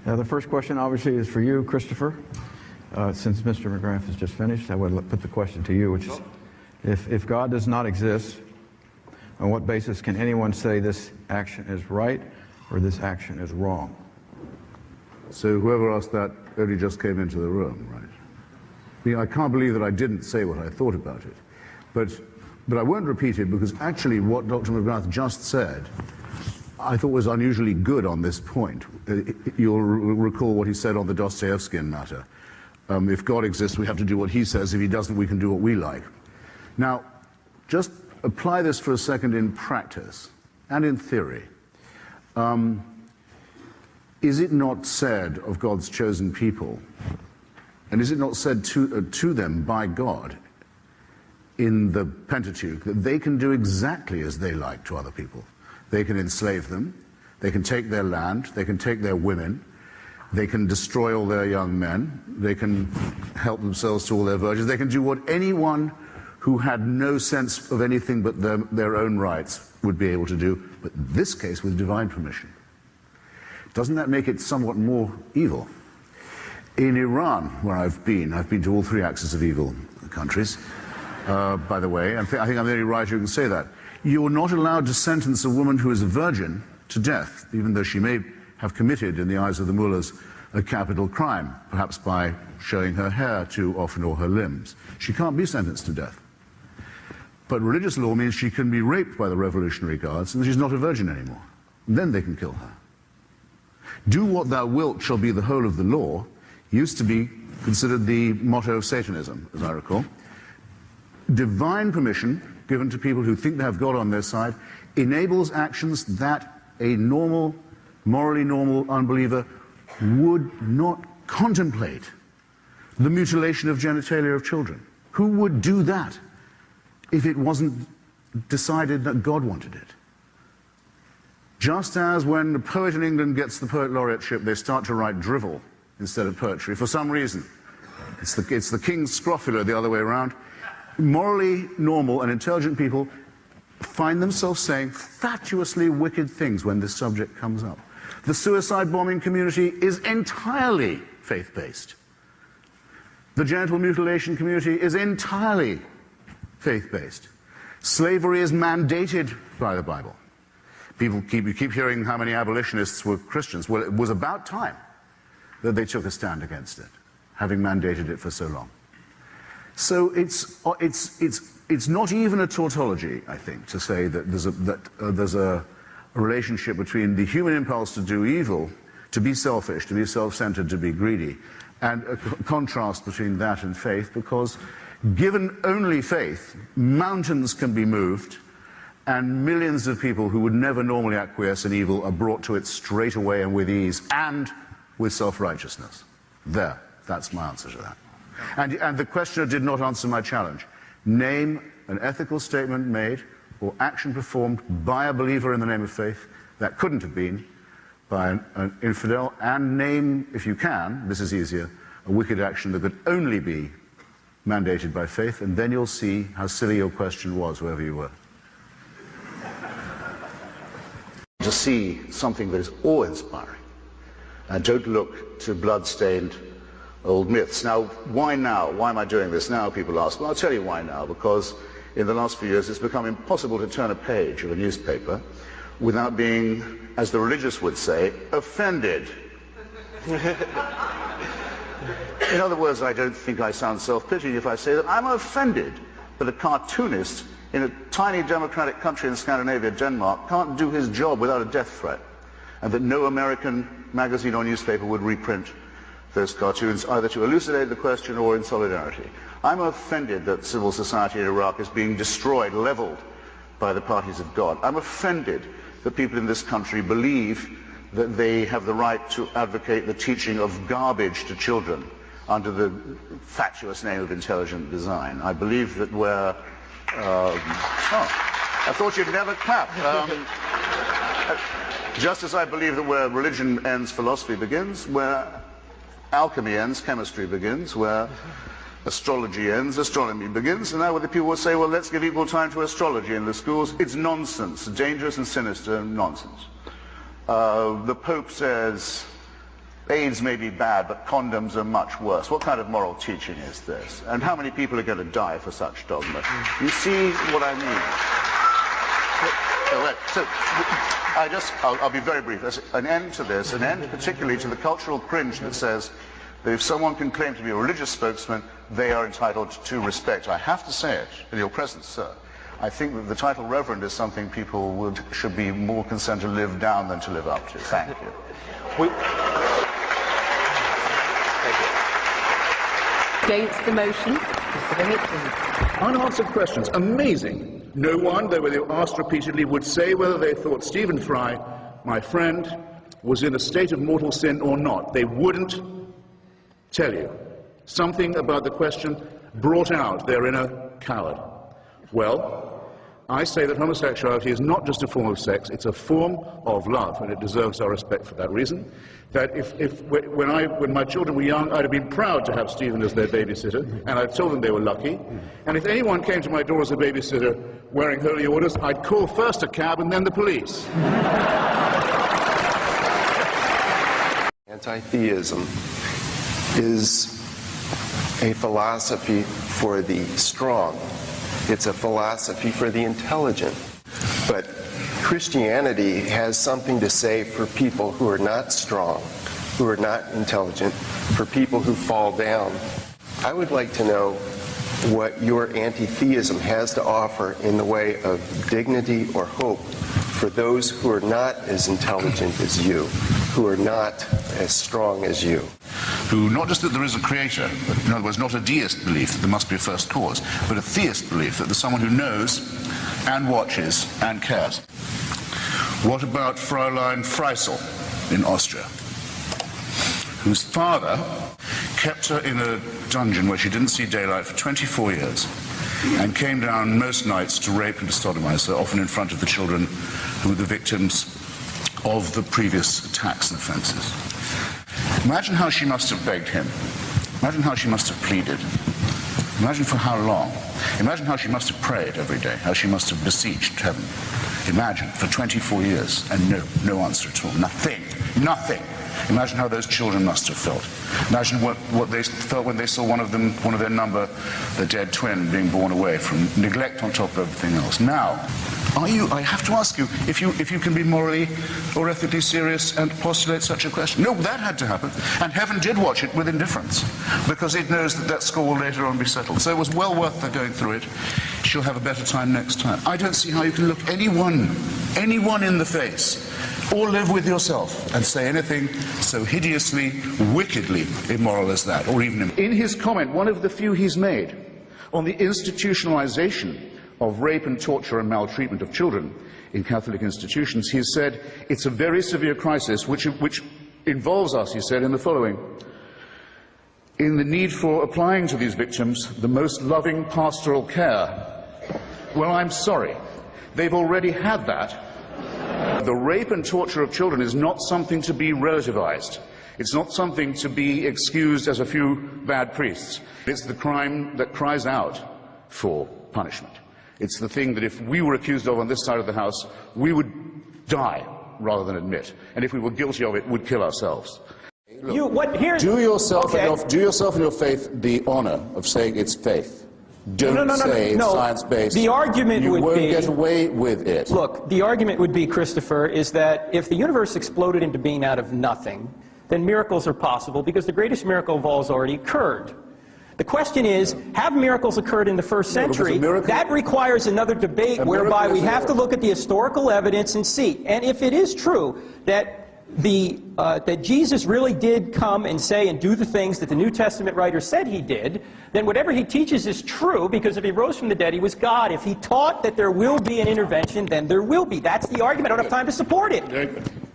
The first question obviously is for you, Christopher. Since Mr. McGrath has just finished, I would put the question to you, which is, if God does not exist, on what basis can anyone say this action is right or this action is wrong? So whoever asked that only just came into the room, right? I mean, I can't believe that I didn't say what I thought about it. But I won't repeat it, because actually what Dr. McGrath just said I thought was unusually good on this point. You'll recall what he said on the Dostoevskian matter. If God exists, we have to do what he says. If he doesn't, we can do what we like. Now, just apply this for a second in practice and in theory. Is it not said of God's chosen people, and is it not said to them by God in the Pentateuch, that they can do exactly as they like to other people? They can enslave them, they can take their land, they can take their women, they can destroy all their young men, they can help themselves to all their virgins, they can do what anyone who had no sense of anything but their own rights would be able to do, but in this case with divine permission. Doesn't that make it somewhat more evil? In Iran, where I've been to all three axes of evil countries, by the way, and I think I'm the only writer who can say that. You're not allowed to sentence a woman who is a virgin to death, even though she may have committed, in the eyes of the mullahs, a capital crime, perhaps by showing her hair too often or her limbs. She can't be sentenced to death. But religious law means she can be raped by the Revolutionary Guards and she's not a virgin anymore. And then they can kill her. Do what thou wilt shall be the whole of the law used to be considered the motto of Satanism, as I recall. Divine permission given to people who think they have God on their side enables actions that a normal, morally normal unbeliever would not contemplate. The mutilation of genitalia of children. Who would do that if it wasn't decided that God wanted it? Just as when the poet in England gets the Poet Laureateship, they start to write drivel instead of poetry for some reason. It's the king's scrofula the other way around. Morally normal and intelligent people find themselves saying fatuously wicked things when this subject comes up. The suicide bombing community is entirely faith-based. The genital mutilation community is entirely faith-based. Slavery is mandated by the Bible. You keep hearing how many abolitionists were Christians. Well, it was about time that they took a stand against it, having mandated it for so long. So it's not even a tautology, I think, to say that there's a relationship between the human impulse to do evil, to be selfish, to be self-centered, to be greedy, and a contrast between that and faith, because given only faith, mountains can be moved, and millions of people who would never normally acquiesce in evil are brought to it straight away and with ease, and with self-righteousness. That's my answer to that. And the questioner did not answer my challenge. Name an ethical statement made or action performed by a believer in the name of faith that couldn't have been by an infidel, and name, if you can, this is easier, a wicked action that could only be mandated by faith, and then you'll see how silly your question was, whoever you were. To see something that is awe-inspiring, and don't look to blood-stained old myths. Now, why now? Why am I doing this now, people ask? Well, I'll tell you why now, because in the last few years it's become impossible to turn a page of a newspaper without being, as the religious would say, offended. In other words, I don't think I sound self-pitying if I say that I'm offended that a cartoonist in a tiny democratic country in Scandinavia, Denmark, can't do his job without a death threat, and that no American magazine or newspaper would reprint those cartoons, either to elucidate the question or in solidarity. I'm offended that civil society in Iraq is being destroyed, leveled by the parties of God. I'm offended that people in this country believe that they have the right to advocate the teaching of garbage to children under the fatuous name of intelligent design. I believe that we're... I thought you'd never clap. Just as I believe that where religion ends, philosophy begins, where alchemy ends, chemistry begins, where astrology ends, astronomy begins, and now the people will say, well, let's give equal time to astrology in the schools. It's nonsense, dangerous and sinister nonsense. The Pope says AIDS may be bad, but condoms are much worse. What kind of moral teaching is this? And how many people are going to die for such dogma? You see what I mean? So I'll be very brief. There's an end to this, an end particularly to the cultural cringe that says that if someone can claim to be a religious spokesman, they are entitled to respect. I have to say it in your presence, sir. I think that the title Reverend is something people should be more concerned to live down than to live up to. Thank you. Against the motion, Mr. Hitchens. Unanswered questions. Amazing. No one, though they were asked repeatedly, would say whether they thought Stephen Fry, my friend, was in a state of mortal sin or not. They wouldn't tell you. Something about the question brought out their inner coward. Well, I say that homosexuality is not just a form of sex, it's a form of love, and it deserves our respect for that reason. That when my children were young, I'd have been proud to have Stephen as their babysitter, and I told them they were lucky. And if anyone came to my door as a babysitter wearing holy orders, I'd call first a cab and then the police. Anti-theism is a philosophy for the strong. It's a philosophy for the intelligent. But Christianity has something to say for people who are not strong, who are not intelligent, for people who fall down. I would like to know what your anti-theism has to offer in the way of dignity or hope for those who are not as intelligent as you, who are not as strong as you. Who, not just that there is a creator, but in other words, not a deist belief that there must be a first cause, but a theist belief that there's someone who knows and watches and cares. What about Fräulein Freisel in Austria, whose father kept her in a dungeon where she didn't see daylight for 24 years and came down most nights to rape and to sodomize her, often in front of the children who were the victims of the previous attacks and offenses? Imagine how she must have begged him. Imagine how she must have pleaded. Imagine for how long. Imagine how she must have prayed every day, how she must have beseeched heaven. Imagine, for 24 years, and no answer at all. Nothing. Nothing. Imagine how those children must have felt. Imagine what they felt when they saw one of their number, the dead twin, being borne away from neglect on top of everything else. Now, I have to ask you, if you can be morally or ethically serious and postulate such a question. No, that had to happen. And heaven did watch it with indifference, because it knows that score will later on be settled. So it was well worth going through it. She'll have a better time next time. I don't see how you can look anyone in the face, or live with yourself and say anything so hideously, wickedly immoral as that, or even... In his comment, one of the few he's made on the institutionalization of rape and torture and maltreatment of children in Catholic institutions, he has said it's a very severe crisis which involves us, he said, in the following: in the need for applying to these victims the most loving pastoral care. Well, I'm sorry. They've already had that. The rape and torture of children is not something to be relativized. It's not something to be excused as a few bad priests. It's the crime that cries out for punishment. It's the thing that if we were accused of on this side of the House, we would die rather than admit. And if we were guilty of it, would kill ourselves. Do yourself and your faith the honor of saying it's faith. Don't say it's science-based. The argument would be... You won't get away with it. Look, the argument would be, Christopher, is that if the universe exploded into being out of nothing, then miracles are possible, because the greatest miracle of all has already occurred. The question is, have miracles occurred in the first century? That requires another debate whereby we have to look at the historical evidence and see. And if it is true that that Jesus really did come and say and do the things that the New Testament writer said he did, then whatever he teaches is true, because if he rose from the dead, he was God. If he taught that there will be an intervention, then there will be. That's the argument. I don't have time to support it.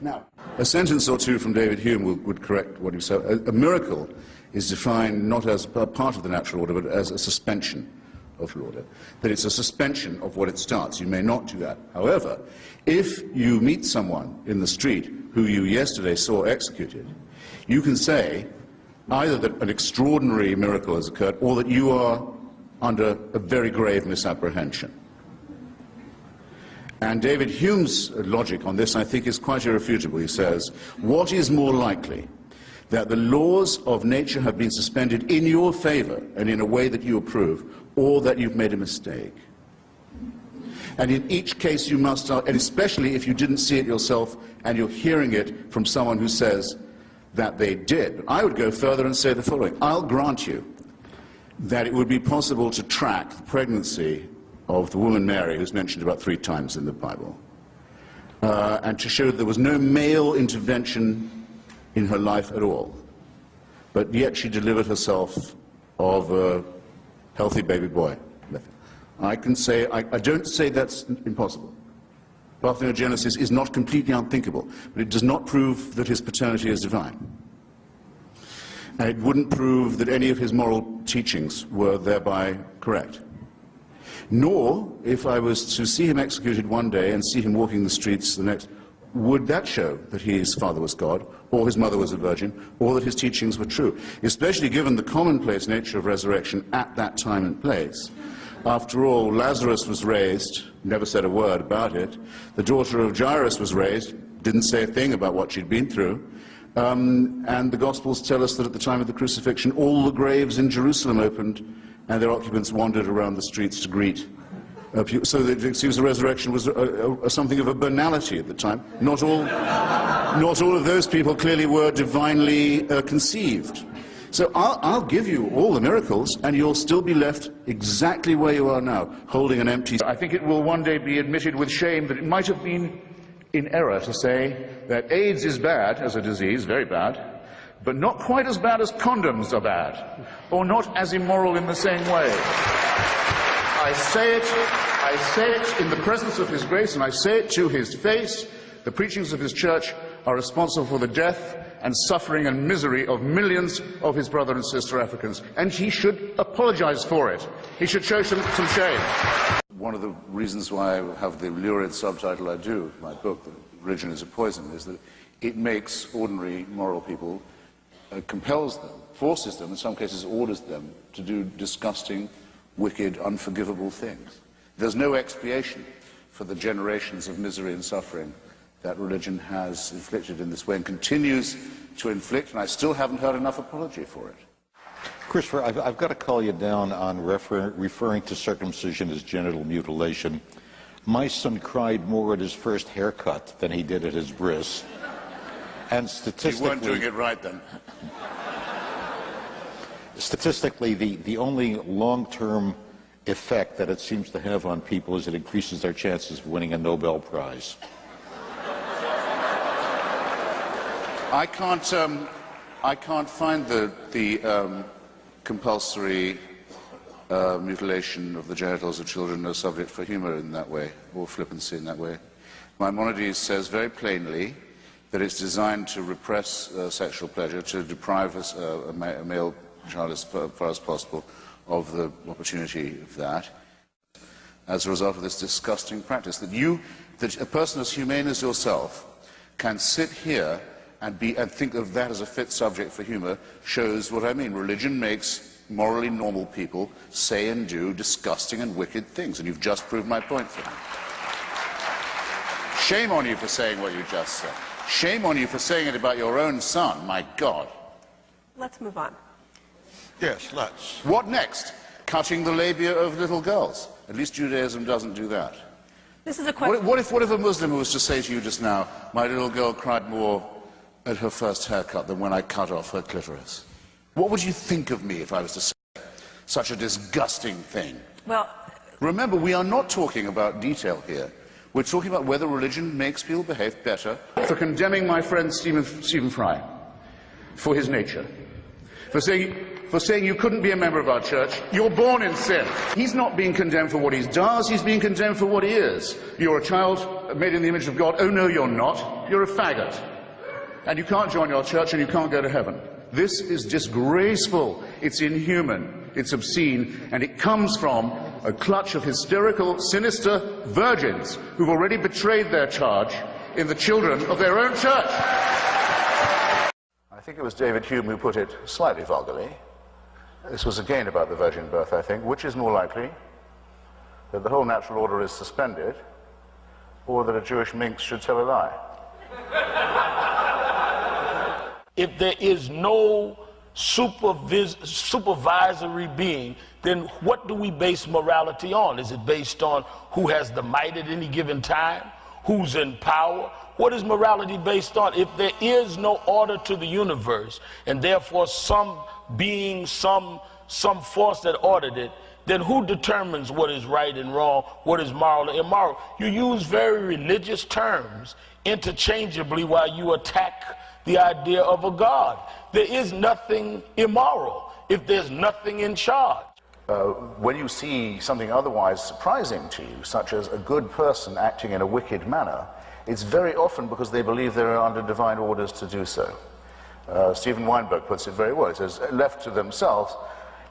Now, a sentence or two from David Hume would correct what you said. A miracle is defined not as a part of the natural order, but as a suspension of the order. That it's a suspension of what it starts. You may not do that. However, if you meet someone in the street who you yesterday saw executed, you can say either that an extraordinary miracle has occurred, or that you are under a very grave misapprehension. And David Hume's logic on this, I think, is quite irrefutable. He says, what is more likely, that the laws of nature have been suspended in your favor and in a way that you approve, or that you've made a mistake. And in each case you must, and especially if you didn't see it yourself and you're hearing it from someone who says that they did. I would go further and say the following. I'll grant you that it would be possible to track the pregnancy of the woman Mary, who's mentioned about 3 times in the Bible, and to show that there was no male intervention in her life at all. But yet she delivered herself of a healthy baby boy. I can say, I don't say that's impossible. Parthenogenesis is not completely unthinkable, but it does not prove that his paternity is divine. And it wouldn't prove that any of his moral teachings were thereby correct. Nor, if I was to see him executed one day and see him walking the streets the next, would that show that his father was God, or his mother was a virgin, or that his teachings were true, especially given the commonplace nature of resurrection at that time and place. After all, Lazarus was raised, never said a word about it. The daughter of Jairus was raised, didn't say a thing about what she'd been through. And the Gospels tell us that at the time of the crucifixion, all the graves in Jerusalem opened, and their occupants wandered around the streets to greet. So that it seems the resurrection was something of a banality at the time. Not all of those people clearly were divinely conceived. So I'll give you all the miracles, and you'll still be left exactly where you are now, holding an empty... I think it will one day be admitted with shame that it might have been in error to say that AIDS is bad as a disease, very bad, but not quite as bad as condoms are bad, or not as immoral in the same way. I say it in the presence of his grace, and I say it to his face. The preachings of his church are responsible for the death and suffering and misery of millions of his brother and sister Africans, and he should apologize for it. He should show some shame. One of the reasons why I have the lurid subtitle I do, my book, that Religion is a Poison, is that it makes ordinary moral people, compels them, forces them, in some cases orders them, to do disgusting, wicked, unforgivable things. There's no expiation for the generations of misery and suffering that religion has inflicted in this way and continues to inflict, and I still haven't heard enough apology for it. Christopher, I've got to call you down on referring to circumcision as genital mutilation. My son cried more at his first haircut than he did at his bris. And statistically... You weren't doing it right then. Statistically, the only long-term effect that it seems to have on people is it increases their chances of winning a Nobel Prize. I can't find the compulsory mutilation of the genitals of children a subject for humor in that way, or flippancy in that way. Maimonides says very plainly that it's designed to repress sexual pleasure, to deprive a male child as far as possible of the opportunity of that, as a result of this disgusting practice. That a person as humane as yourself can sit here and think of that as a fit subject for humor shows what I mean. Religion makes morally normal people say and do disgusting and wicked things, and you've just proved my point for me. Shame on you for saying what you just said. Shame on you for saying it about your own son, my God. Let's move on. Yes, let's. What next? Cutting the labia of little girls. At least Judaism doesn't do that. This is a question. What if a Muslim was to say to you just now, my little girl cried more at her first haircut than when I cut off her clitoris? What would you think of me if I was to say such a disgusting thing? Well, remember, we are not talking about detail here. We're talking about whether religion makes people behave better. For condemning my friend Stephen Fry for his nature, for saying you couldn't be a member of our church, you're born in sin. He's not being condemned for what he does, he's being condemned for what he is. You're a child made in the image of God. Oh no, you're not. You're a faggot. And you can't join your church and you can't go to heaven. This is disgraceful, it's inhuman, it's obscene, and it comes from a clutch of hysterical, sinister virgins who've already betrayed their charge in the children of their own church. I think it was David Hume who put it slightly vulgarly. This was again about the virgin birth, I think. Which is more likely, that the whole natural order is suspended, or that a Jewish minx should tell a lie? If there is no supervisory being, then what do we base morality on? Is it based on who has the might at any given time? Who's in power? What is morality based on? If there is no order to the universe, and therefore some being, some force that ordered it, then who determines what is right and wrong, what is moral and immoral? You use very religious terms interchangeably while you attack the idea of a God. There is nothing immoral if there's nothing in charge. When you see something otherwise surprising to you, such as a good person acting in a wicked manner, it's very often because they believe they're under divine orders to do so. Stephen Weinberg puts it very well. He says, left to themselves,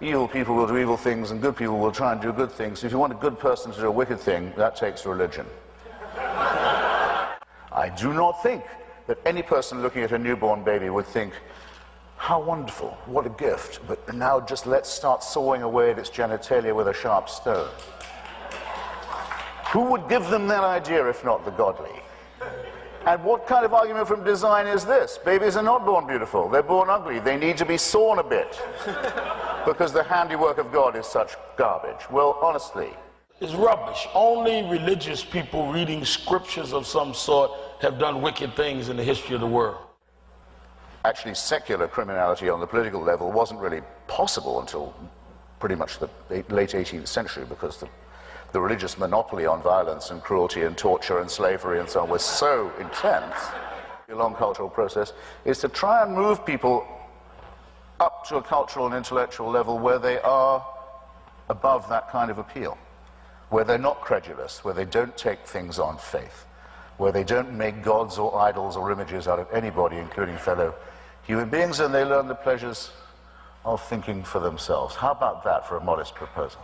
evil people will do evil things and good people will try and do good things. If you want a good person to do a wicked thing, that takes religion. I do not think that any person looking at a newborn baby would think, how wonderful, what a gift, but now just let's start sawing away at its genitalia with a sharp stone. Who would give them that idea if not the godly? And what kind of argument from design is this? Babies are not born beautiful, they're born ugly. They need to be sawn a bit because the handiwork of God is such garbage. Well, honestly, it's rubbish. Only religious people reading scriptures of some sort have done wicked things in the history of the world. Actually, secular criminality on the political level wasn't really possible until pretty much the late 18th century, because the religious monopoly on violence and cruelty and torture and slavery and so on was so intense. The long cultural process is to try and move people up to a cultural and intellectual level where they are above that kind of appeal, where they're not credulous, where they don't take things on faith, where they don't make gods or idols or images out of anybody, including fellow human beings, and they learn the pleasures of thinking for themselves. How about that for a modest proposal?